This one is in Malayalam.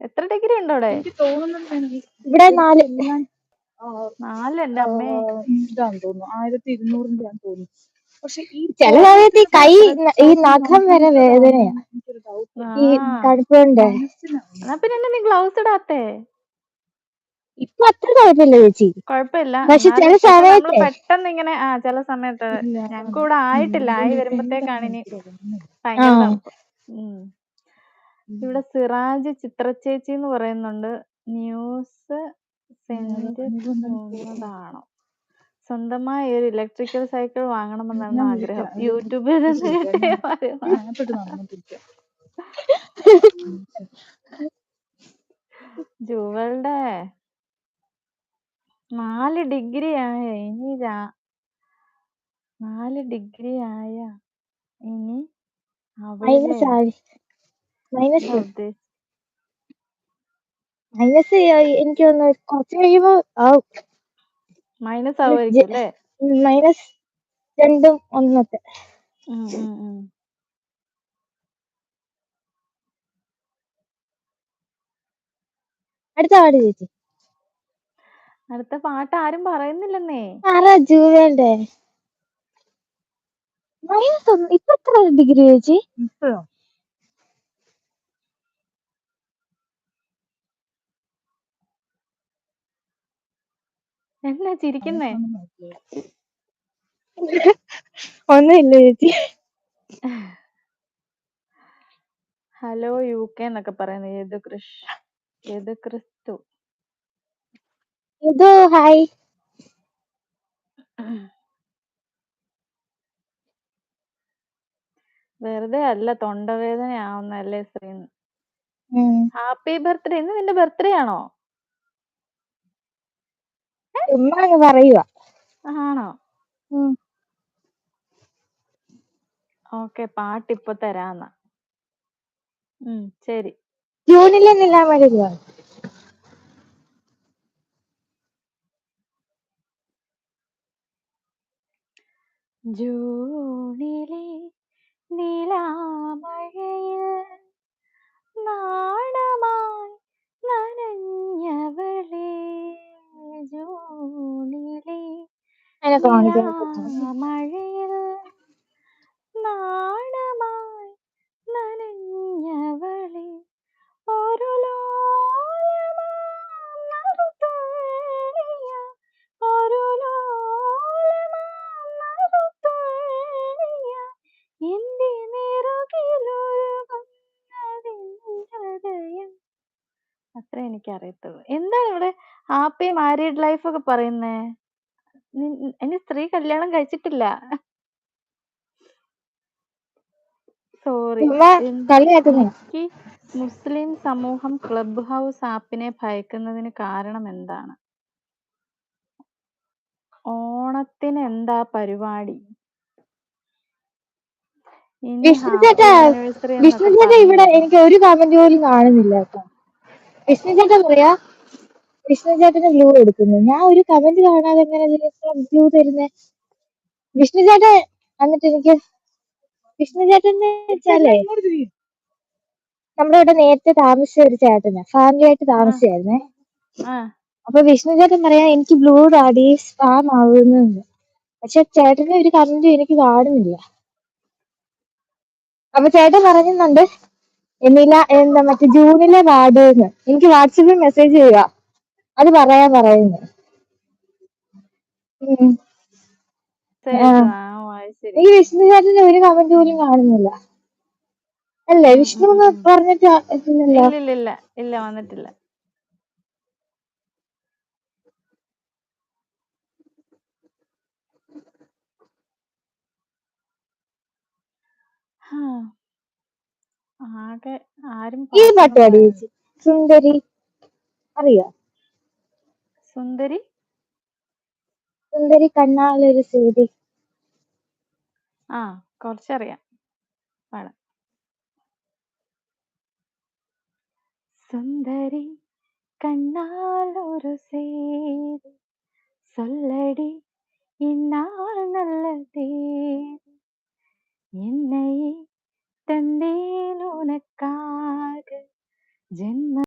എത്ര ഡിഗ്രി ഉണ്ട് അവിടെ? എനിക്ക് തോന്നുന്നത് ഇവിടെ 4. എല്ലാം 4 എന്റെ അമ്മേ. ഇതാന്ന് തോന്നുന്നു 1200 തോന്നുന്നു. പക്ഷെ ഈ ചില സമയത്ത് ഈ കൈ ഈ നഖം വരെ വേദനയാ എനിക്കൊരു ഡൗട്ട് ഈ തണുപ്പുണ്ട്. എന്നാ പിന്നെ നീ ഗ്ലൗസ് ഇടാത്തേ? ഇപ്പൊ അത്ര കുഴപ്പമില്ല ചേച്ചി. കുഴപ്പമില്ല. പക്ഷെ ചില നമ്മള് സമയത്ത് പെട്ടെന്ന് ഇങ്ങനെ ചില സമയത്ത് ഞങ്ങക്ക് ഇവിടെ ആയിട്ടില്ല. ആയി വരുമ്പത്തേക്കാണ് ഇനി ഭയങ്കര തണുപ്പ്. ഇവിടെ സിറാജ് ചിത്രചേച്ചി എന്ന് പറയുന്നുണ്ട്. ന്യൂസ് സെൻഡ് ചെയ്യുന്നതാണോ? സ്വന്തമായി ഒരു ഇലക്ട്രിക്കൽ സൈക്കിൾ വാങ്ങണമെന്നാണ് ആഗ്രഹം. യൂട്യൂബിൽ നിന്ന് കിട്ടിയ ജുവളുടെ 4 ഡിഗ്രി ആയ ഇനി 4 ഡിഗ്രി ആയ ഇനി മൈനസ് എനിക്ക് തോന്നുന്നു കുറച്ച് കഴിയുമ്പോ മൈനസ് ആവുമായിരിക്കും അല്ലേ? -2 1 അടുത്ത പാട്ട് ചേച്ചി. അടുത്ത പാട്ട് ആരും പറയുന്നില്ലെന്നേ. ജൂവലിന്റെ ഇപ്പൊ എത്ര ഡിഗ്രി ചേച്ചി? എന്നാ ചിരിക്കുന്നേ? ഒന്നുമില്ല ചേച്ചി. ഹലോ UK എന്നൊക്കെ പറയുന്നത് ഏത് ക്രിസ്തു ഹായ്. വെറുതെ അല്ല, തൊണ്ടവേദന ആവുന്നല്ലേ ശ്രീന്ന്. Happy birthday. ഇന്ന് നിന്റെ ബർത്ത്ഡേ ആണോ? പറയുക ആണോ? ഓക്കെ, പാട്ട് ഇപ്പൊ തരാന്ന. ശരി. ജൂണിലെല്ലാം വരുക. ജൂണിലെ നിലാമഴയിൽ നാണമായി നനഞ്ഞവളെ, ജൂണിലെ നിലാമഴയിൽ നാണമായി നനഞ്ഞവളെ, ഒരു എന്റെ നിറകിലൊരുകുന്നതിൻ അത്ര എനിക്കറിയത്തുള്ളൂ. എന്താണ് ഇവിടെ ഹാപ്പി മാരീഡ് ലൈഫ് ഒക്കെ പറയുന്നേ? ഇനി സ്ത്രീ കല്യാണം കഴിച്ചിട്ടില്ല. സോറി. എനിക്ക് മുസ്ലിം സമൂഹം ക്ലബ് ഹൗസ് ആപ്പിനെ ഭയക്കുന്നതിന് കാരണം എന്താണ്? ഓണത്തിന് എന്താ പരിപാടി? വിഷ്ണുചേട്ടൻ ഇവിടെ എനിക്ക് ഒരു കമന്റ് പോലും കാണുന്നില്ല കേട്ടോ. വിഷ്ണുചേട്ടൻ പറയാ വിഷ്ണുചേട്ടന് ബ്ലൂ എടുക്കുന്നു. ഞാൻ ഒരു കമന്റ് കാണാതെ എങ്ങനെ ബ്ലൂ തരുന്നേ? വിഷ്ണുചേട്ടൻ എന്നിട്ട് എനിക്ക് വിഷ്ണുചേട്ടൻ വെച്ചാലേ നമ്മുടെ ഇവിടെ നേരത്തെ താമസിച്ച ഒരു ചേട്ടനാ, ഫാമിലി ആയിട്ട് താമസിച്ചായിരുന്നേ. അപ്പൊ വിഷ്ണുചേട്ടൻ പറയാ എനിക്ക് ബ്ലൂ ഡാഡി സ്പാം ആവുന്നു. പക്ഷെ ചേട്ടന്റെ ഒരു കമന്റ് എനിക്ക് കാണുന്നില്ല. അപ്പൊ ചേട്ടൻ പറയുന്നുണ്ട് എന്താ മറ്റേ ജൂണിലെ വാർഡെന്ന്. എനിക്ക് വാട്സപ്പിൽ മെസ്സേജ് ചെയ്യുക, അത് പറയാൻ പറയുന്നു. ഈ വിഷ്ണു ചേട്ടന്റെ ഒരു കമന്റ് പോലും കാണുന്നില്ല അല്ലേ? വിഷ്ണു എന്ന് പറഞ്ഞിട്ട് ഇല്ല വന്നിട്ടില്ല. ആകെ ആരും ഈ പാട്ട് പാടി ചേച്ചി. സുന്ദരി അറിയോ? സുന്ദരി കണ്ണാലൊരു സേതി. കുറച്ചറിയാം. പാടാം. സുന്ദരി കണ്ണാലൊരു സേതി சொல்லடி இந்நாள் நல்ல தேதி என்னையே தந்தேன் உனக்காக ஜென்ம